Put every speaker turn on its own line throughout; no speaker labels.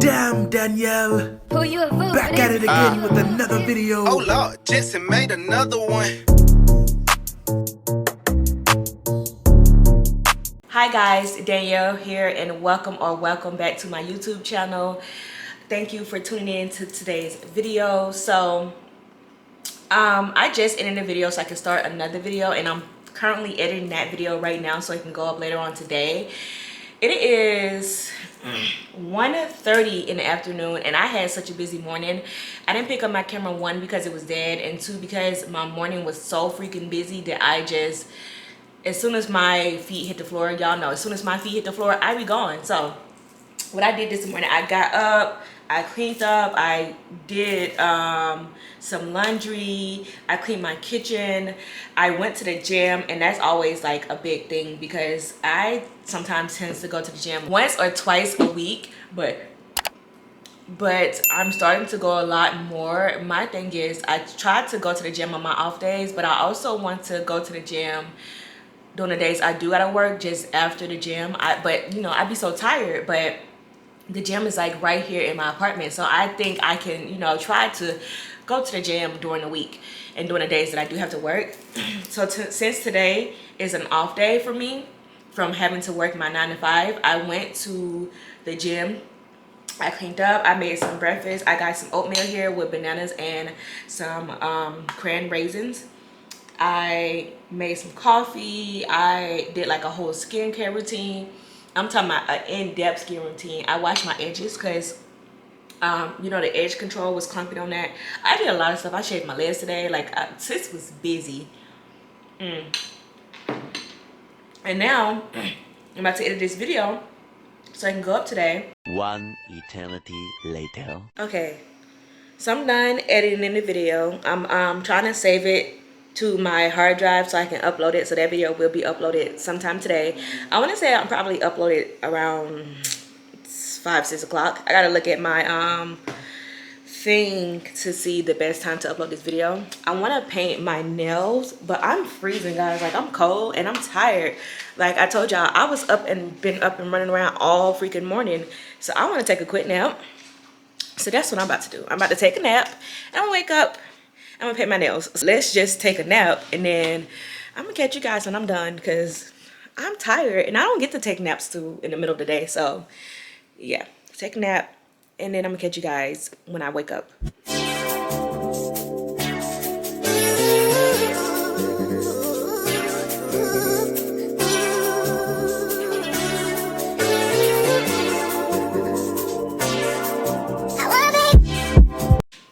Damn, Danielle.
Who you a fool
Back at it again with another video.
Oh Lord, Jensen made another one.
Hi guys, Danielle here, and welcome back to my YouTube channel. Thank you for tuning in to today's video. So I just ended the video so I can start another video, and I'm currently editing that video right now so it can go up later on today. It is 1:30 in the afternoon, and I had such a busy morning. I didn't pick up my camera, one, because it was dead, and two, because my morning was so freaking busy that I just, as soon as my feet hit the floor, y'all know, as soon as my feet hit the floor, I be gone. So what I did this morning, I got up, I cleaned up, I did some laundry, I cleaned my kitchen, I went to the gym, and that's always like a big thing because I sometimes tend to go to the gym once or twice a week, but I'm starting to go a lot more. My thing is, I try to go to the gym on my off days, but I also want to go to the gym during the days I do gotta work, just after the gym. But you know, I'd be so tired, but the gym is like right here in my apartment, so I think I can, you know, try to go to the gym during the week and during the days that I do have to work. So since today is an off day for me from having to work my 9 to 5, I went to the gym. I cleaned up, I made some breakfast. I got some oatmeal here with bananas and some cran raisins. I made some coffee. I did like a whole skincare routine. I'm talking about an in-depth skin routine. I washed my edges because you know, the edge control was clumping on that. I did a lot of stuff. I shaved my legs today. Like, sis was busy. And now I'm about to edit this video so I can go up today.
One eternity later.
Okay, so I'm done editing the video. I'm trying to save it to my hard drive so I can upload it. So that video will be uploaded sometime today. I want to say I'll probably upload it around 5-6 o'clock. I gotta look at my thing to see the best time to upload this video. I want to paint my nails, but I'm freezing, guys. Like, I'm cold and I'm tired. Like I told y'all, I was been up and running around all freaking morning, so I want to take a quick nap. So that's what I'm about to do. I'm about to take a nap, and I'm gonna wake up, I'm gonna paint my nails. So let's just take a nap, and then I'm gonna catch you guys when I'm done, because I'm tired and I don't get to take naps too in the middle of the day. So yeah, take a nap, and then I'm gonna catch you guys when I wake up.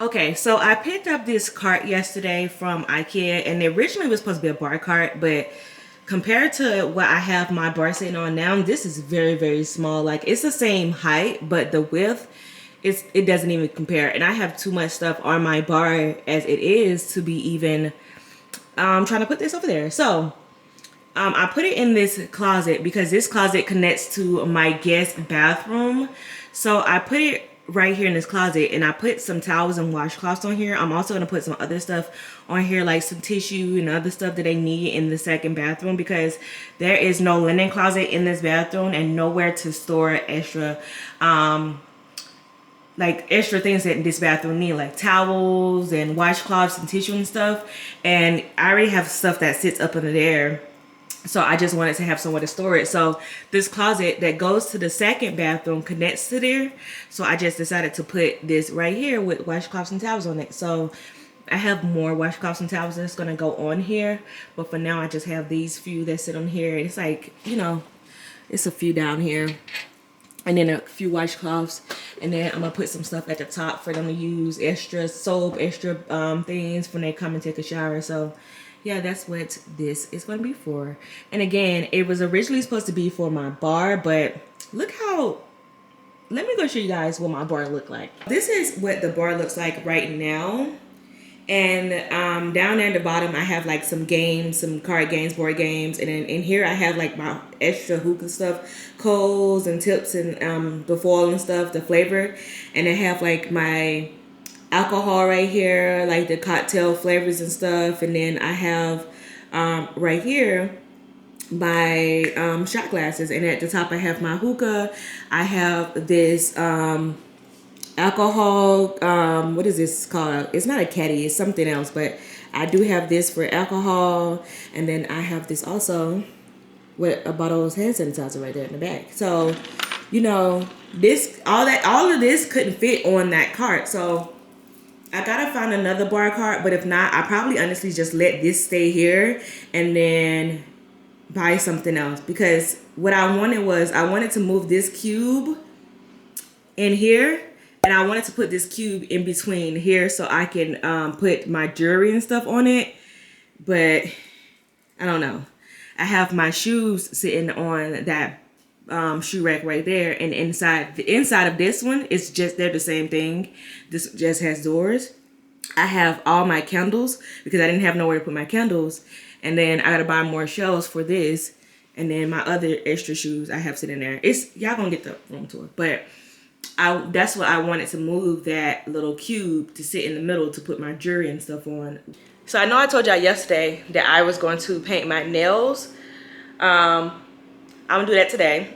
Okay, so I picked up this cart yesterday from IKEA, and it originally was supposed to be a bar cart, but compared to what I have my bar sitting on now, this is very, very small. Like, it's the same height, but the width, it doesn't even compare. And I have too much stuff on my bar as it is to be even trying to put this over there. So I put it in this closet because this closet connects to my guest bathroom. So I put it right here in this closet, and I put some towels and washcloths on here. I'm also gonna put some other stuff on here, like some tissue and other stuff that they need in the second bathroom, because there is no linen closet in this bathroom and nowhere to store extra like extra things that this bathroom need, like towels and washcloths and tissue and stuff. And I already have stuff that sits up under there, so I just wanted to have somewhere to store it. So this closet that goes to the second bathroom connects to there. So I just decided to put this right here with washcloths and towels on it. So I have more washcloths and towels that's going to go on here. But for now, I just have these few that sit on here. It's like, you know, it's a few down here. And then a few washcloths. And then I'm going to put some stuff at the top for them to use. Extra soap, extra things when they come and take a shower. So yeah, that's what this is going to be for. And again, it was originally supposed to be for my bar, but look how, let me go show you guys what my bar looked like. This is what the bar looks like right now. And down there at the bottom, I have like some games, some card games, board games. And then in here, I have like my extra hookah stuff, coals and tips and the foil and stuff, the flavor. And I have like my alcohol right here, like the cocktail flavors and stuff. And then I have right here my shot glasses, and at the top I have my hookah. I have this alcohol, what is this called? It's not a caddy, it's something else, but I do have this for alcohol, and then I have this also with a bottle of hand sanitizer right there in the back. So, you know, all of this couldn't fit on that cart. So I gotta find another bar cart, but if not, I probably honestly just let this stay here and then buy something else, because what I wanted to move this cube in here, and I wanted to put this cube in between here so I can put my jewelry and stuff on it. But I don't know. I have my shoes sitting on that shoe rack right there, and the inside of this one, it's just, they're the same thing. This just has doors. I have all my candles because I didn't have nowhere to put my candles, and then I gotta buy more shelves for this, and then my other extra shoes I have sitting there. Y'all gonna get the room tour, but that's what I wanted to move, that little cube to sit in the middle to put my jewelry and stuff on. So I know I told y'all yesterday that I was going to paint my nails. I'm gonna do that today.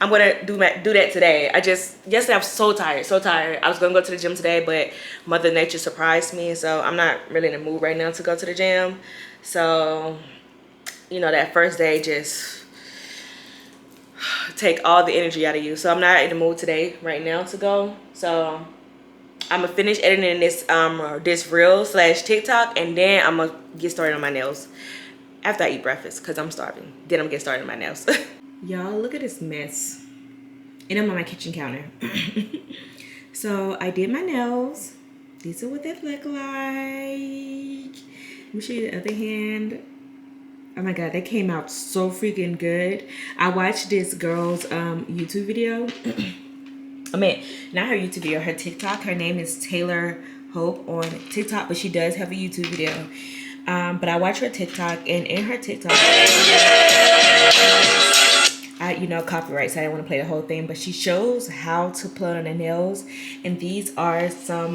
I'm gonna do that today. Yesterday I was so tired. I was gonna go to the gym today, but Mother Nature surprised me, so I'm not really in the mood right now to go to the gym. So, you know, that first day just take all the energy out of you. So I'm not in the mood today right now to go. So I'm gonna finish editing this reel/TikTok, and then I'm gonna get started on my nails after I eat breakfast, because I'm starving. Then I'm getting started on my nails. Y'all, look at this mess. And I'm on my kitchen counter. So I did my nails. These are what they look like. Let me show you the other hand. Oh my god, they came out so freaking good. I watched this girl's YouTube video. I mean, not her YouTube video, her TikTok. Her name is Taylor Hope on TikTok, but she does have a YouTube video. But I watch her TikTok, and in her TikTok, you know, copyright, so I didn't want to play the whole thing, but she shows how to put on the nails, and these are some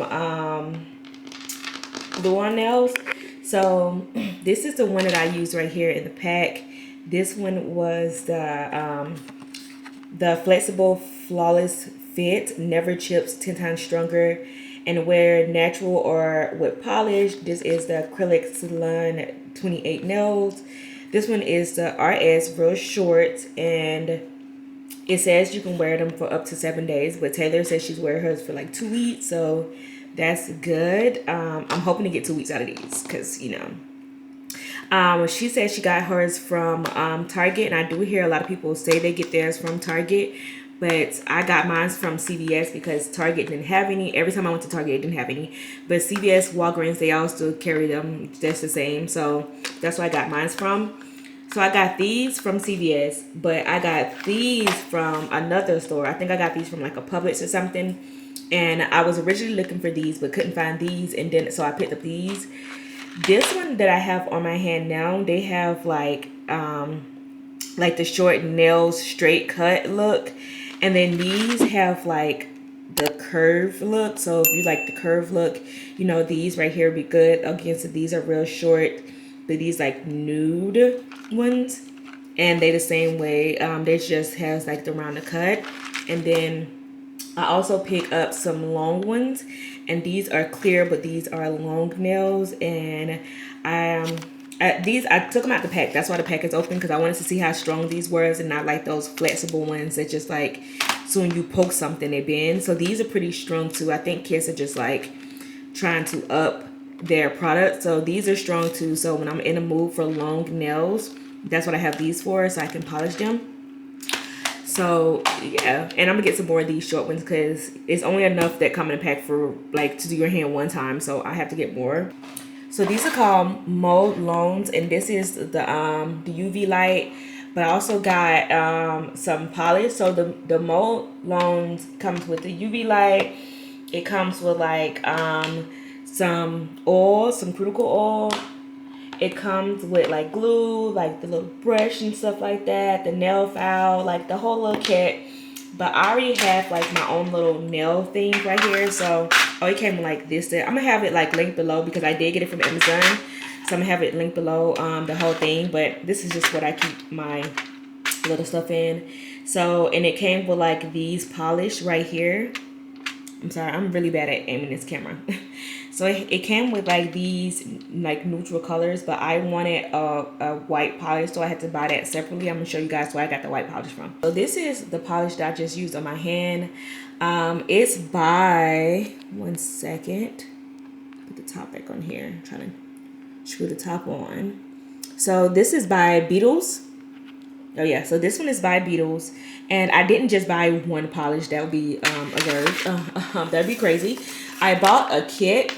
glue-on nails. So this is the one that I used right here in the pack. This one was the flexible flawless fit, never chips, 10 times stronger, and wear natural or with polish. This is the acrylic salon 28 nails. This one is the RS real short, and it says you can wear them for up to 7 days, but Taylor says she's wearing hers for like 2 weeks, so that's good. I'm hoping to get 2 weeks out of these, because, you know, she said she got hers from Target, and I do hear a lot of people say they get theirs from Target, but I got mine from CVS because Target didn't have any. Every time I went to Target, it didn't have any. But CVS, Walgreens, they all still carry them just the same. So that's where I got mine from. So I got these from CVS, but I got these from another store. I think I got these from like a Publix or something. And I was originally looking for these, but couldn't find these. And then, so I picked up these. This one that I have on my hand now, they have like the short nails straight cut look. And then these have like the curve look. So if you like the curve look, you know, these right here would be good. Again, so these are real short, but these like nude ones. And they the same way. They just has like the rounded cut. And then I also pick up some long ones. And these are clear, but these are long nails. And I took them out the pack. That's why the pack is open, because I wanted to see how strong these were, and not like those flexible ones that just like soon you poke something they bend. So these are pretty strong too. I think kids are just like trying to up their product. So these are strong too. So when I'm in a mood for long nails, that's what I have these for, so I can polish them. So yeah, and I'm gonna get some more of these short ones because it's only enough that come in a pack for like to do your hand one time. So I have to get more. So these are called Mold Loans, and this is the UV light. But I also got some polish. So the Mold Loans comes with the UV light. It comes with like some oil, some cuticle oil. It comes with like glue, like the little brush and stuff like that, the nail file, like the whole little kit. But I already have like my own little nail thing right here. So, it came like this. I'm gonna have it like linked below because I did get it from Amazon. So I'm gonna have it linked below, the whole thing. But this is just what I keep my little stuff in. So, and it came with like these polish right here. I'm sorry, I'm really bad at aiming this camera. So it came with like these like neutral colors, but I wanted a white polish, so I had to buy that separately. I'm gonna show you guys where I got the white polish from. So this is the polish that I just used on my hand. It's by, one second, put the top back on here. I'm trying to screw the top on. So this is by Beetles. Oh yeah, so this one is by Beetles, and I didn't just buy one polish. That would be that'd be crazy. I bought a kit.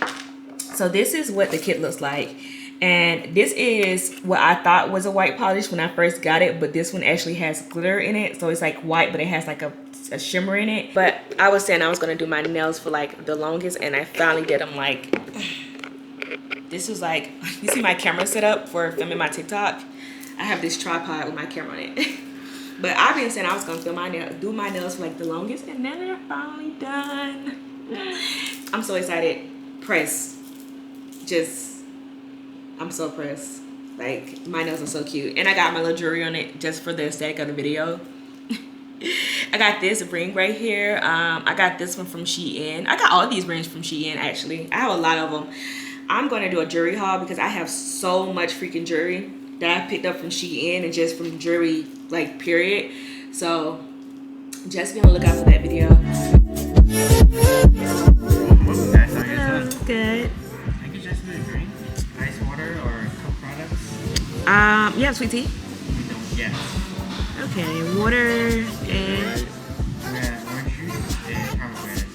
So this is what the kit looks like, and this is what I thought was a white polish when I first got it, but this one actually has glitter in it, so it's like white, but it has like a shimmer in it. But I was saying I was gonna do my nails for like the longest, and I finally did them. Like, this was like, you see my camera set up for filming my TikTok. I have this tripod with my camera on it. But I've been saying I was gonna do my nails for like the longest, and now they're finally done. I'm so excited. Pressed. I'm so pressed. Like, my nails are so cute. And I got my little jewelry on it just for the aesthetic of the video. I got this ring right here. I got this one from Shein. I got all these rings from Shein, actually. I have a lot of them. I'm going to do a jewelry haul because I have so much freaking jewelry that I picked up from Shein and just from jewelry, like, period. So just be on the lookout for that video. Good.
I could just do a drink, ice water or Coke products.
Yeah, sweet tea.
We don't get.
Okay, water and
Orange juice and pomegranate.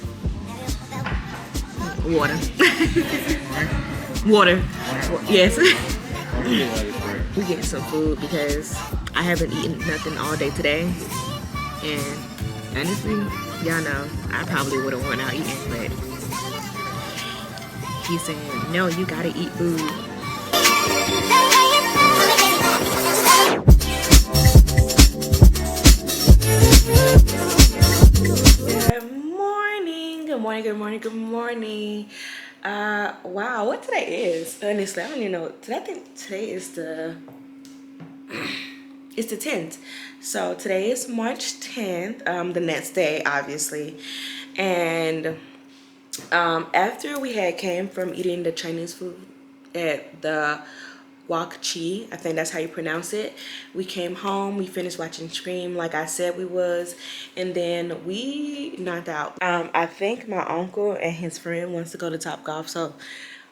water. Water. Yes.
Water.
We getting some food because I haven't eaten nothing all day today, and honestly, y'all know I probably would have went out eating, but he's saying no, you gotta eat food. Good morning. Wow, what today is? Honestly, I don't even know. I think today is it's the 10th. So today is March 10th, the next day, obviously. And after we had came from eating the Chinese food at the Wok Chi, I think that's how you pronounce it, we came home, we finished watching Scream like I said we was, and then we knocked out. I think my uncle and his friend wants to go to Topgolf, so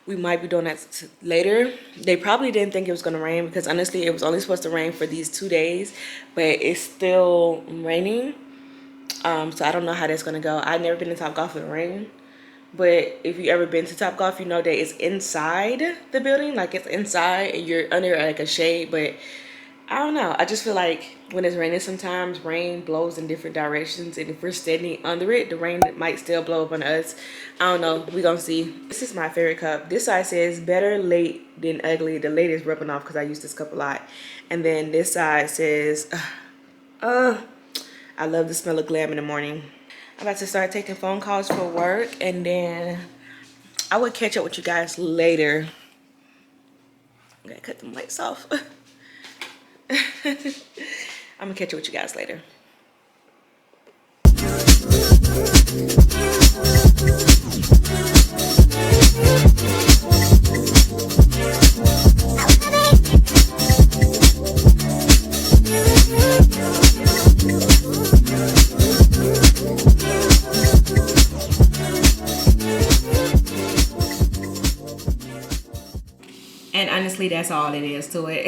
we might be doing that later. They probably didn't think it was gonna rain because honestly it was only supposed to rain for these 2 days, but it's still raining. So I don't know how that's gonna go. I've never been to Topgolf in the rain. But if you ever been to Topgolf, you know that it's inside the building. Like, it's inside and you're under like a shade. But I don't know. I just feel like when it's raining sometimes, rain blows in different directions. And if we're standing under it, the rain might still blow up on us. I don't know. We're going to see. This is my favorite cup. This side says better late than ugly. The late is rubbing off because I use this cup a lot. And then this side says, I love the smell of glam in the morning. I'm about to start taking phone calls for work, and then I will catch up with you guys later. I'm gonna cut the lights off. I'm gonna catch up with you guys later. And honestly, that's all it is to it.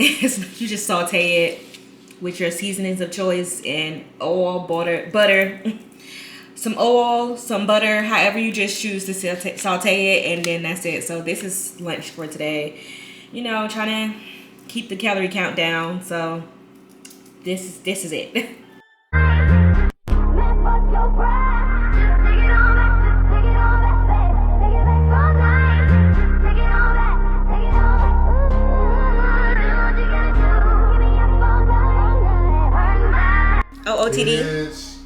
You just saute it with your seasonings of choice and oil, butter, some oil, some butter, however you just choose to saute it, and then that's it. So this is lunch for today. You know, trying to keep the calorie count down. So this is it. OOTD.
Bitch.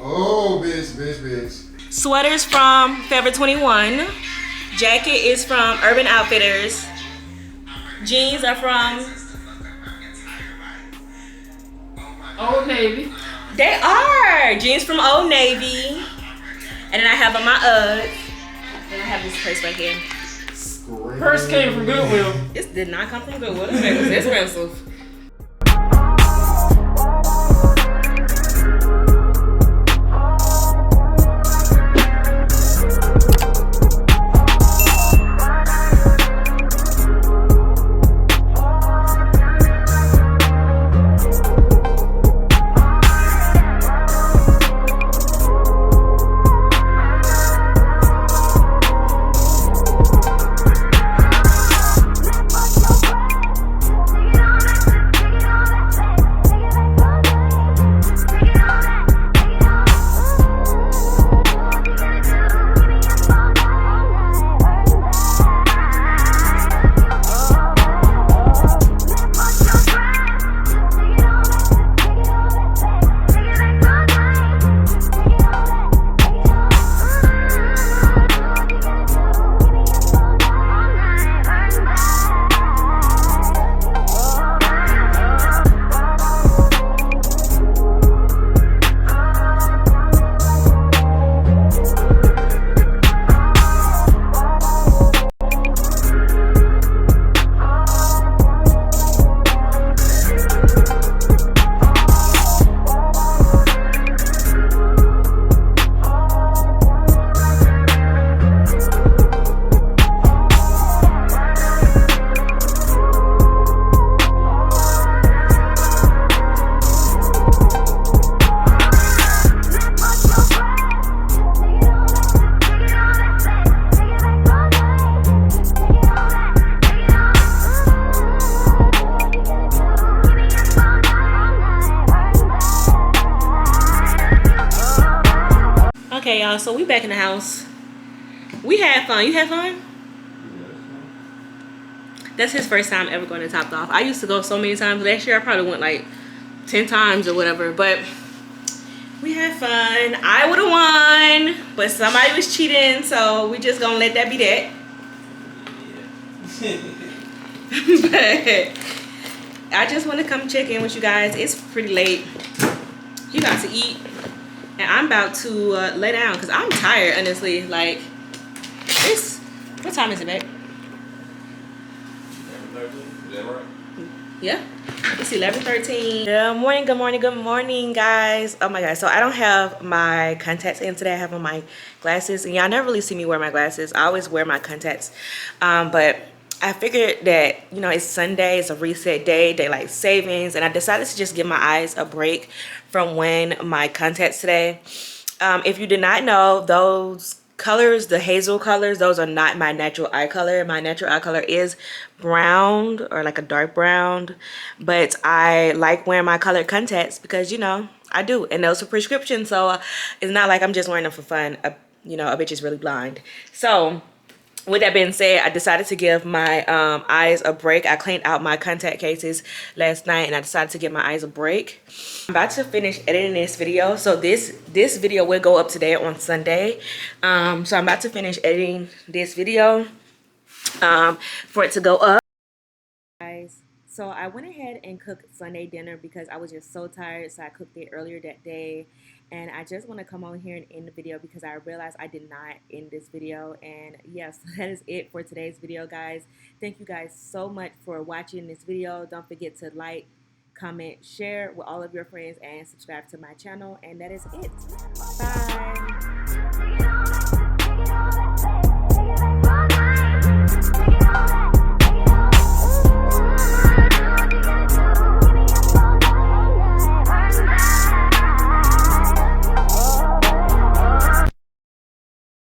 Oh, bitch.
Sweaters from Forever 21. Jacket is from Urban Outfitters. Jeans are from
Old Navy.
They are jeans from Old Navy. And then I have on my Uggs. And I have this purse right here.
Purse came from Goodwill.
This did not come from Goodwill. This thing was expensive. Okay, y'all, so we back in the house. We had fun. You had fun? That's his first time ever going to Top Golf. I used to go so many times. Last year I probably went like 10 times or whatever, but we had fun. I would have won, but somebody was cheating, so we just gonna let that be that. But I just want to come check in with you guys. It's pretty late. You got to eat. And I'm about to lay down because I'm tired, honestly. Like, it's, what time is it, babe?
11:13. Is that right?
Yeah, it's 11:13. Good morning, guys. Oh my God, so I don't have my contacts in today. I have on my glasses, and y'all never really see me wear my glasses. I always wear my contacts, but I figured that, you know, it's Sunday, it's a reset day, daylight savings, and I decided to just give my eyes a break from wearing my contacts today. If you did not know, those colors, the hazel colors, those are not my natural eye color. My natural eye color is brown, or like a dark brown, but I like wearing my colored contacts because, you know, I do, and those are prescription, so it's not like I'm just wearing them for fun. You know, a bitch is really blind. So with that being said, I decided to give my eyes a break. I cleaned out my contact cases last night, and I decided to give my eyes a break. I'm about to finish editing this video, so this video will go up today on Sunday. So I'm about to finish editing this video for it to go up. Guys, so I went ahead and cooked Sunday dinner because I was just so tired, so I cooked it earlier that day. And I just want to come on here and end the video because I realized I did not end this video. And yes, that is it for today's video, guys. Thank you guys so much for watching this video. Don't forget to like, comment, share with all of your friends, and subscribe to my channel. And that is it. Bye.